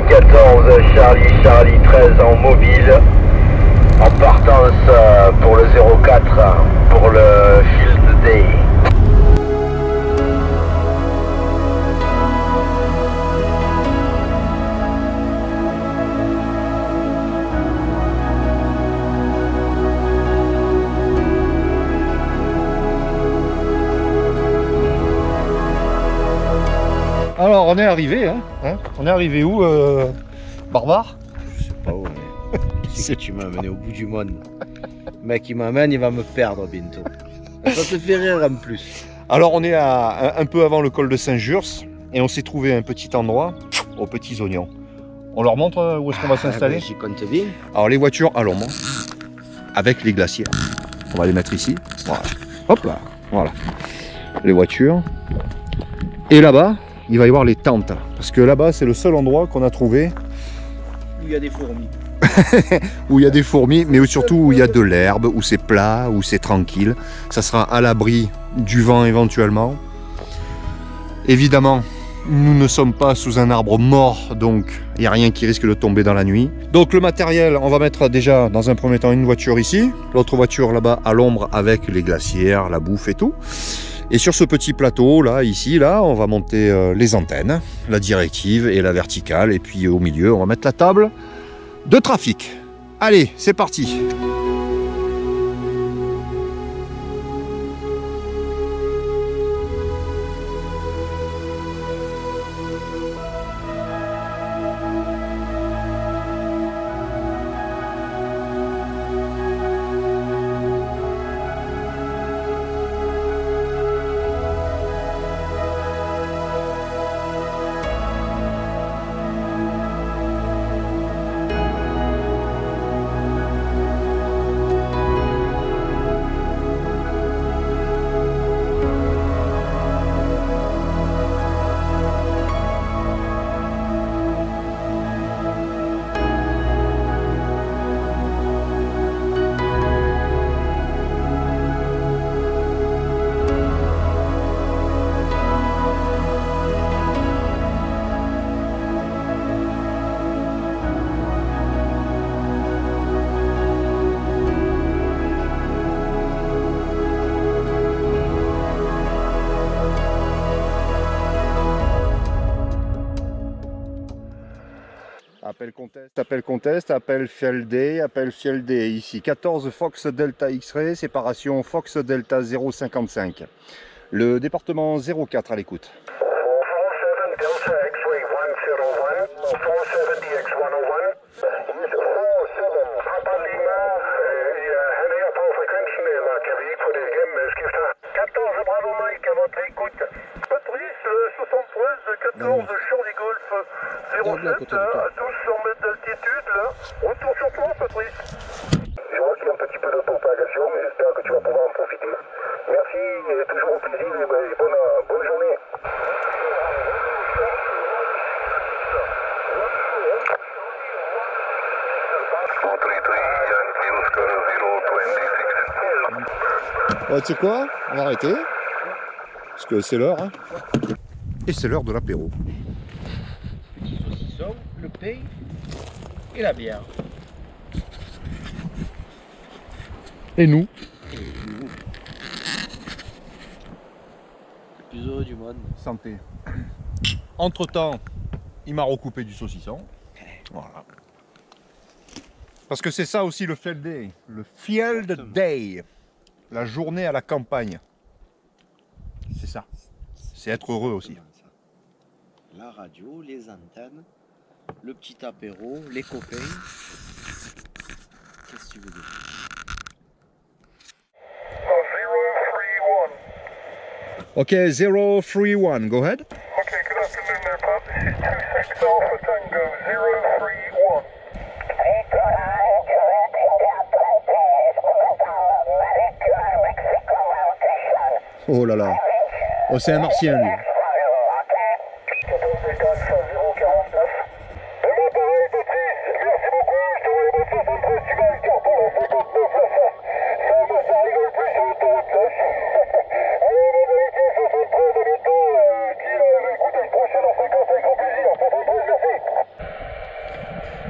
14 Charlie, Charlie 13 en mobile, en partance pour le 04 pour le Field Day. Alors on est arrivé, hein, on est arrivé où, Barbare? Je sais pas où, mais c'est que tu m'as amené au bout du monde. Le mec, il m'amène, il va me perdre bientôt. Ça te fait rire en plus. Alors on est un peu avant le col de Saint-Jurs et on s'est trouvé un petit endroit aux petits oignons. On leur montre où est-ce qu'on va s'installer? J'y compte bien. Alors les voitures à l'ombre, avec les glaciers. On va les mettre ici. Voilà. Hop là. Voilà. Les voitures. Et là-bas, il va y avoir les tentes. Parce que là-bas, c'est le seul endroit qu'on a trouvé Où il y a des fourmis. où il y a des fourmis, mais surtout où il y a de l'herbe, où c'est plat, où c'est tranquille. Ça sera à l'abri du vent éventuellement. Évidemment, nous ne sommes pas sous un arbre mort, donc il n'y a rien qui risque de tomber dans la nuit. Donc le matériel, on va mettre déjà dans un premier temps une voiture ici, l'autre voiture là-bas à l'ombre avec les glacières, la bouffe et tout. Et sur ce petit plateau là, ici, là, on va monter les antennes, la directive et la verticale, et puis au milieu, on va mettre la table de trafic. Allez, c'est parti. Appel contest, appel field day, ici 14 Fox Delta X-Ray, séparation Fox Delta 055. Le département 04 à l'écoute. Bravo Mike, à votre écoute. Patrice, 73, 14, Charlie Golf, 07, à 1200 mètres d'altitude, là. Retour sur toi, Patrice. Je vois qu'il y a un petit peu de propagation, mais j'espère que tu vas pouvoir en profiter. Merci, et toujours au plaisir, et bonne journée. Ouais, tu sais quoi? On va arrêter. Parce que c'est l'heure. Hein. Et c'est l'heure de l'apéro. Petit saucisson, le pain et la bière. Et nous? Le plus heureux du monde. Santé. Entre temps, il m'a recoupé du saucisson. Voilà. Parce que c'est ça aussi le Field Day. Le Field Day. La journée à la campagne. C'est ça. C'est être heureux aussi. La radio, les antennes, le petit apéro, les copains. Qu'est-ce que tu veux dire? Ok, 031, go ahead. Okay, good afternoon there, Pat. This is 26 Alpha Tango 031. Oh là là. Oh, c'est un martien lui.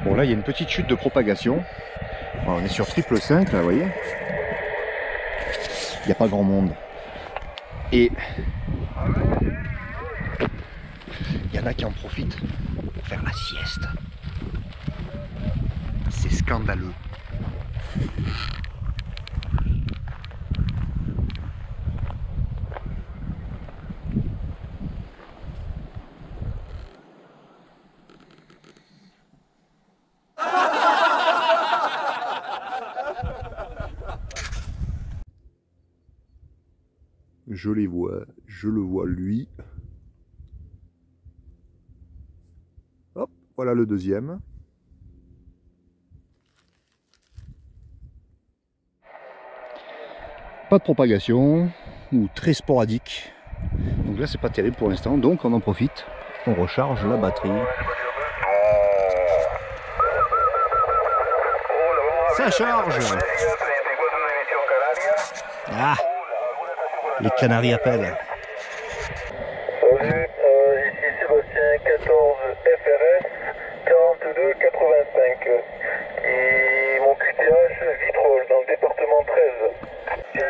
Bon, là, il y a une petite chute de propagation. Alors, on est sur 555, là, vous voyez. Il n'y a pas grand monde. Et il y en a qui en profitent pour faire la sieste. C'est scandaleux. Je les vois, je le vois lui. Hop, voilà le deuxième. Pas de propagation, ou très sporadique. Donc là c'est pas terrible pour l'instant, donc on en profite. On recharge la batterie. Ça charge! Ah! Les Canaries appellent. Salut, ici Sébastien 14 FRS 4285 et mon QTH Vitrolles dans le département 13. 6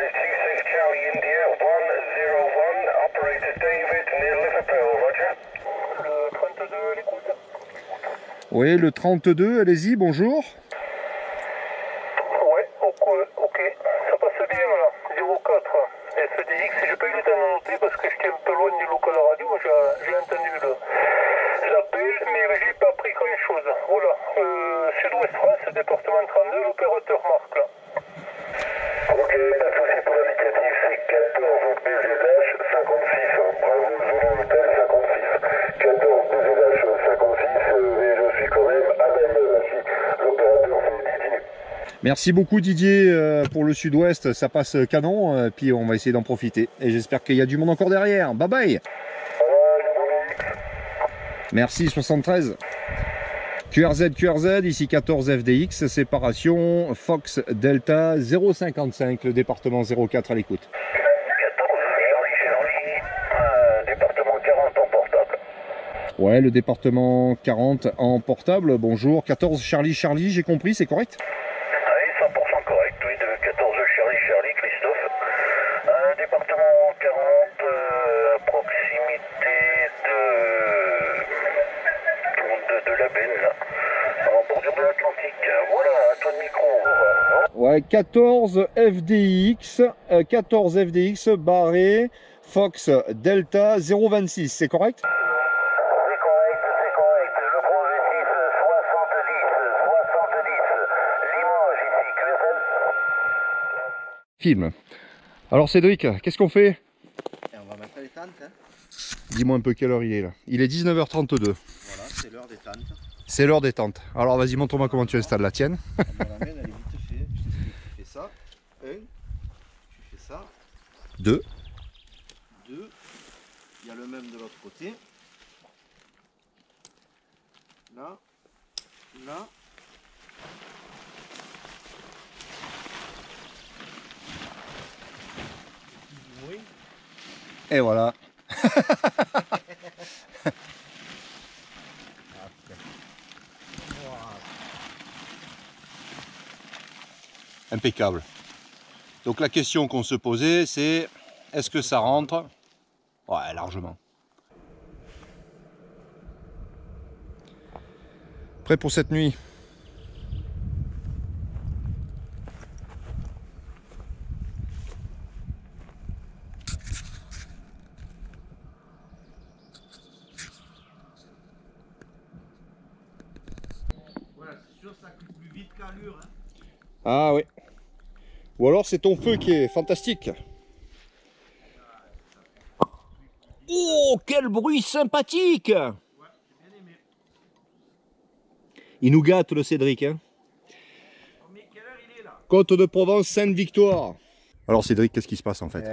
Charlie India 101 operator David near Liverpool, Roger. Le 32 à l'écoute. Oui, le 32, allez-y, bonjour. Ouais, ok, ça passe bien là, 04. SDX, j'ai pas eu le temps de noter parce que j'étais un peu loin du local radio, j'ai entendu l'appel, mais j'ai pas pris grand chose. Voilà, Sud-Ouest France, département 32, l'opérateur Marc là. Ok, pas de soucis pour l'indicatif, c'est 14 BZH 56. Bravo, Zulu Hotel 56. 14 BZH 56, et je suis quand même à la même ici. L'opérateur c'est Didier. Merci beaucoup Didier pour le sud-ouest, ça passe canon, puis on va essayer d'en profiter. Et j'espère qu'il y a du monde encore derrière. Bye bye. Merci 73. QRZ, ici 14 FDX, séparation Fox Delta 055, le département 04 à l'écoute. 14 Charlie, département 40 en portable. Ouais, le département 40 en portable, bonjour. 14 Charlie, j'ai compris, c'est correct? Oui, 100% correct, oui, de 14 Charlie, Christophe. Département 40, à proximité de la Benne, là, en bordure de l'Atlantique. Voilà, à toi de micro. Ouais, 14 FDX barré Fox Delta 026, c'est correct? C'est correct. Le projet 6, 70, Limoges ici, QSL. Film. Alors Cédric, qu'est-ce qu'on fait? On va mettre les tentes. Hein. Dis-moi un peu quelle heure il est là. Il est 19h32. Voilà, c'est l'heure des tentes. C'est l'heure des tentes. Alors vas-y, montre-moi comment tu installes la tienne. La mienne, elle est vite fait. Je t'explique. Tu fais ça. 1. Tu fais ça. 2. 2. Il y a le même de l'autre côté. Là. Là. Oui. Et voilà. Impeccable. Donc la question qu'on se posait, c'est est-ce que ça rentre? Ouais, largement. Prêt pour cette nuit? Voilà, c'est sûr, ça coupe plus vite qu'allure. Hein. Ah oui. Ou alors c'est ton feu qui est fantastique. Oh, quel bruit sympathique! Ouais, j'ai bien aimé. Il nous gâte le Cédric. Hein. Oh, mais quelle heure il est là? Côte de Provence, Sainte-Victoire. Alors Cédric, qu'est-ce qui se passe en fait?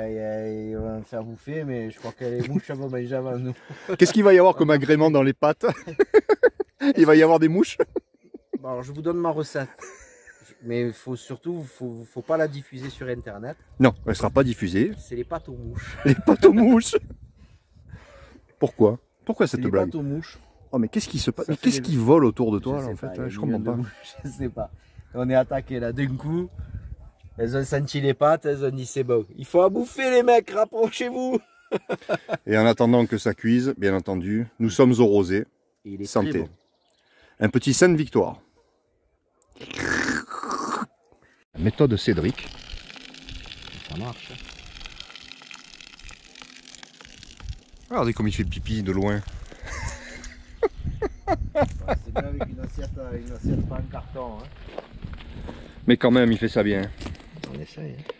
Il va me faire bouffer, mais je crois que les mouches vont manger avant nous. Qu'est-ce qu'il va y avoir comme agrément dans les pâtes? Il va y avoir des mouches? Bon, alors je vous donne ma recette. Mais il faut surtout, faut pas la diffuser sur internet. Non, elle ne sera pas diffusée. C'est les pâtes aux mouches. Les pâtes aux mouches. Pourquoi? Pourquoi cette Les blague? pâtes aux mouches. Oh mais qu'est-ce qui se passe? Ça fait Qu'est-ce des- qui vole autour de toi Je là en sais fait? pas, Je il y a comprends pas. une mouche, je sais pas. On est attaqué là d'un coup. Elles ont senti les pattes, elles ont dit c'est bon. Il faut à bouffer les mecs, rapprochez-vous. Et en attendant que ça cuise, bien entendu, nous sommes au rosé. Il est Santé. très bon. Un petit Sainte-Victoire. Méthode Cédric. Ça marche. Regardez comme il fait pipi de loin. C'est bien avec une assiette pas en carton. Hein. Mais quand même, il fait ça bien. On essaye. Hein.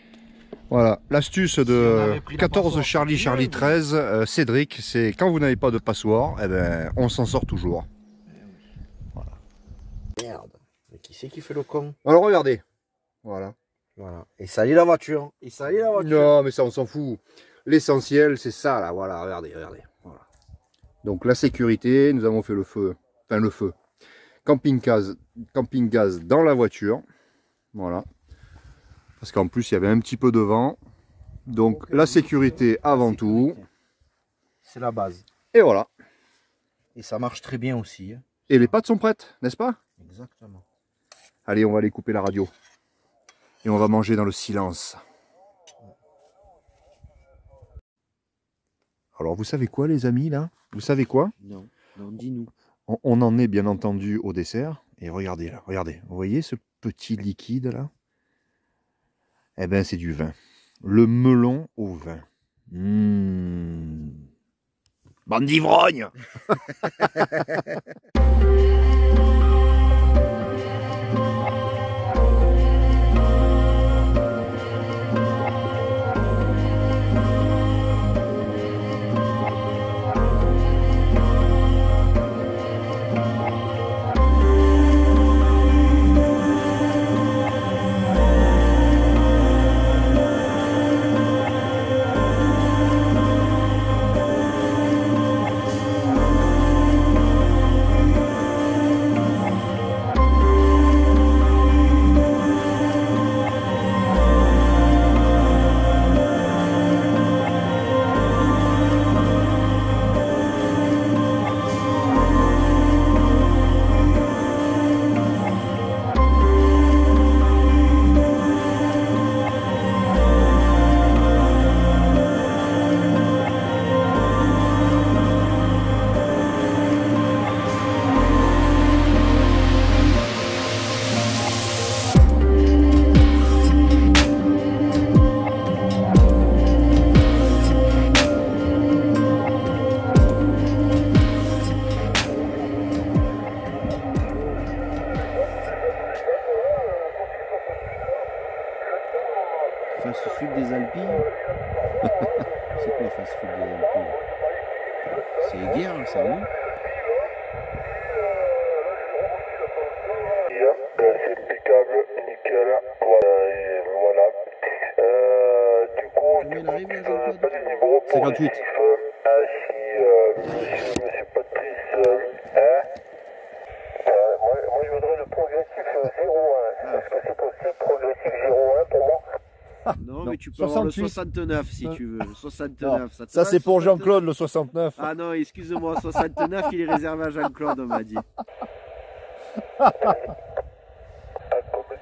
Voilà, l'astuce Si on de avait pris la 14 passoire, Charlie c'est Charlie bien, 13, Cédric, c'est quand vous n'avez pas de passoire, eh ben, on s'en sort toujours. Merde. Mais qui c'est qui fait le con? Alors regardez. Voilà. Voilà. Et salit la voiture. Il salit la voiture. Non, mais ça, on s'en fout. L'essentiel, c'est ça, là. Voilà, regardez, regardez. Voilà. Donc, la sécurité, nous avons fait le feu. Enfin, le feu. Camping gaz dans la voiture. Voilà. Parce qu'en plus, il y avait un petit peu de vent. Donc, la sécurité avant tout. C'est la base. Et voilà. Et ça marche très bien aussi. Hein. Et les pâtes sont prêtes, n'est-ce pas? Exactement. Allez, on va aller couper la radio. Et on va manger dans le silence. Alors, vous savez quoi, les amis, là? Vous savez quoi? Non, non, dis-nous. On en est bien entendu au dessert. Et regardez là, regardez. Vous voyez ce petit liquide là? Eh bien, c'est du vin. Le melon au vin. Bande d'ivrognes. Fast food des Alpilles. C'est quoi fast food des Alpilles? C'est guerre ça, non? C'est impeccable, nickel, voilà. Du coup, Combien il arrive là, Jean-Claude? pas des numéros pour 58. le chiffre. Si monsieur Patrice, moi je voudrais le progressif 01. Est-ce que c'est possible, progressif 01 pour moi? Non, Non, mais tu peux avoir le 68. 69 si tu veux. 69. Ça, te Ça va, c'est le pour 69? Jean-Claude le 69. Ah non, excuse-moi, 69 il est réservé à Jean-Claude, on m'a dit. Comme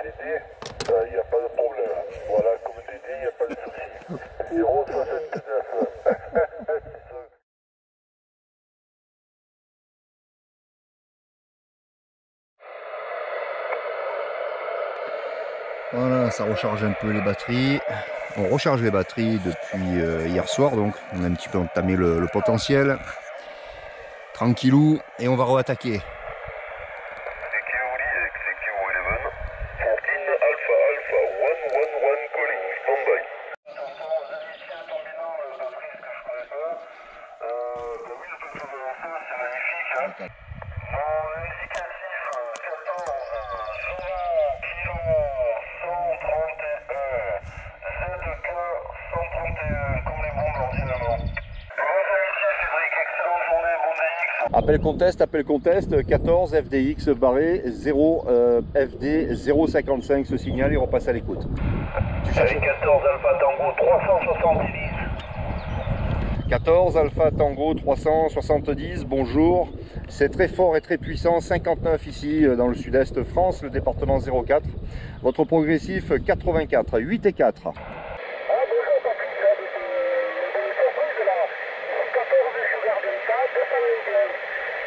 Dédé, il n'y a pas de problème. Voilà, comme Dédé, il n'y a pas de souci. 069. Voilà, ça recharge un peu les batteries. On recharge les batteries depuis hier soir, donc on a un petit peu entamé le potentiel. Tranquillou, et on va re-attaquer. Appel contest, 14 FDX barré 0 FD 055 ce signal et on passe à l'écoute. Avec 14 Alpha Tango 370. 14 Alpha Tango 370, bonjour. C'est très fort et très puissant, 59 ici dans le sud-est France, le département 04. Votre progressif 84, 8 et 4. Ah bonjour Patrick, une surprise là. 14 Sugar Delta, 200 000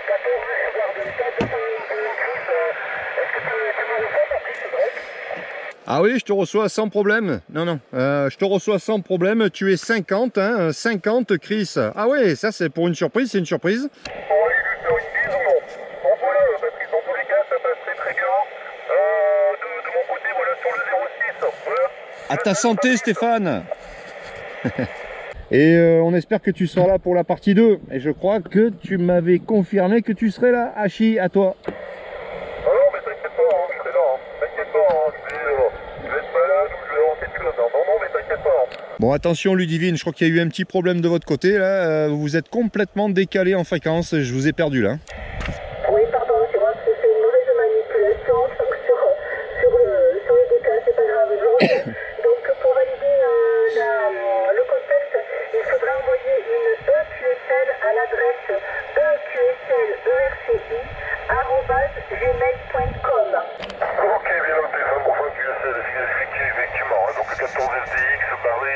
14 Sugar Delta, 200 000 Chris. Est-ce que tu me reçois Patrick, c'est vrai? Ah oui, je te reçois sans problème. Non, non, je te reçois sans problème. Tu es 50, hein, 50 Chris. Ah oui, ça c'est pour une surprise, c'est une surprise. On va aller lui faire une bise ou non? Bon voilà Patrick, dans tous les cas ça passe très très bien. De mon côté voilà sur le 06. Voilà. À ta santé Stéphane. Et on espère que tu seras là pour la partie 2. Et je crois que tu m'avais confirmé que tu serais là. Hachi, à toi. Ah non mais t'inquiète pas, hein, je serai là. Hein. T'inquiète pas, hein, je vais être malade ou je vais avoir quelque chose. Hein. Non, non mais t'inquiète pas. Hein. Bon, attention Ludivine, je crois qu'il y a eu un petit problème de votre côté là. Vous êtes complètement décalé en fréquence. Je vous ai perdu là. Oui, pardon, c'est moi qui fais une mauvaise manipulation sur le décal, c'est pas grave. Je reviens. Donc, pour valider le contexte, il faudra envoyer une EQSL à l'adresse eqslerci@gmail.com. Ok, bien noté, enfin tu sais, effectivement, hein, donc 14 FDX barré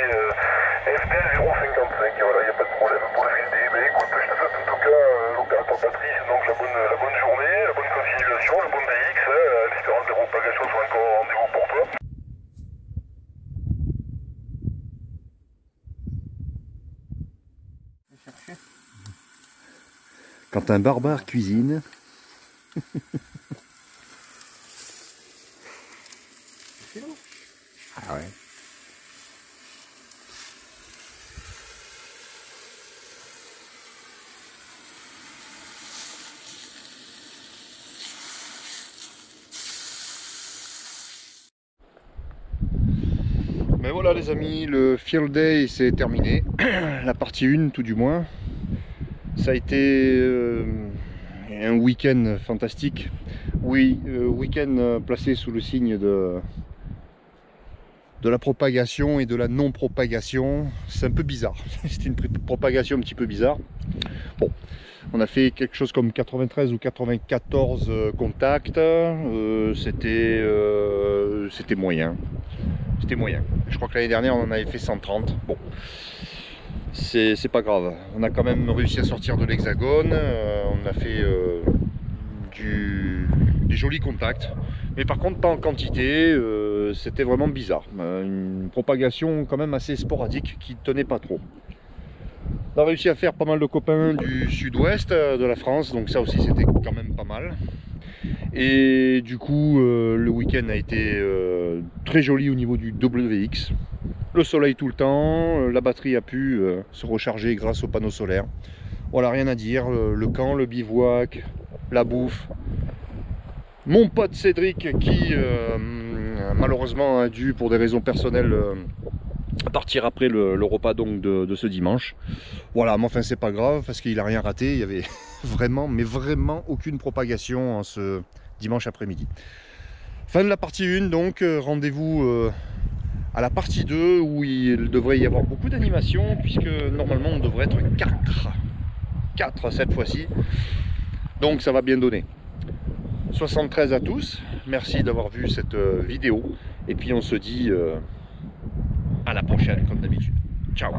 FD 055, voilà, il n'y a pas de problème pour le FD. Mais écoute, je te souhaite en tout cas, l'opérateur Patrice, donc la bonne journée, la bonne continuation, le bon DX, en espérant que les propagations soient encore au rendez-vous pour toi. Quand un barbare cuisine. Ah ouais. Mais voilà les amis, le Field Day c'est terminé. La partie 1 tout du moins. Ça a été un week-end fantastique. Oui, week-end placé sous le signe de la propagation et de la non-propagation. C'est un peu bizarre. C'était une propagation un petit peu bizarre. Bon, on a fait quelque chose comme 93 ou 94 contacts. C'était moyen. C'était moyen. Je crois que l'année dernière on en avait fait 130. Bon. C'est pas grave, on a quand même réussi à sortir de l'hexagone, on a fait des jolis contacts, mais par contre pas en quantité, c'était vraiment bizarre, une propagation quand même assez sporadique qui tenait pas trop. On a réussi à faire pas mal de copains du sud-ouest de la France, donc ça aussi c'était quand même pas mal. Et du coup le week-end a été très joli au niveau du WX. Le soleil tout le temps, la batterie a pu se recharger grâce aux panneaux solaires. Voilà, rien à dire, le camp, le bivouac, la bouffe. Mon pote Cédric qui malheureusement a dû pour des raisons personnelles partir après le repas donc de ce dimanche. Voilà, mais enfin c'est pas grave parce qu'il a rien raté, il y avait vraiment, mais vraiment aucune propagation en ce dimanche après-midi. Fin de la partie 1 donc, rendez-vous à la partie 2 où il devrait y avoir beaucoup d'animations puisque normalement on devrait être 4 cette fois-ci, donc ça va bien donner. 73 à tous, merci d'avoir vu cette vidéo et puis on se dit à la prochaine comme d'habitude. Ciao.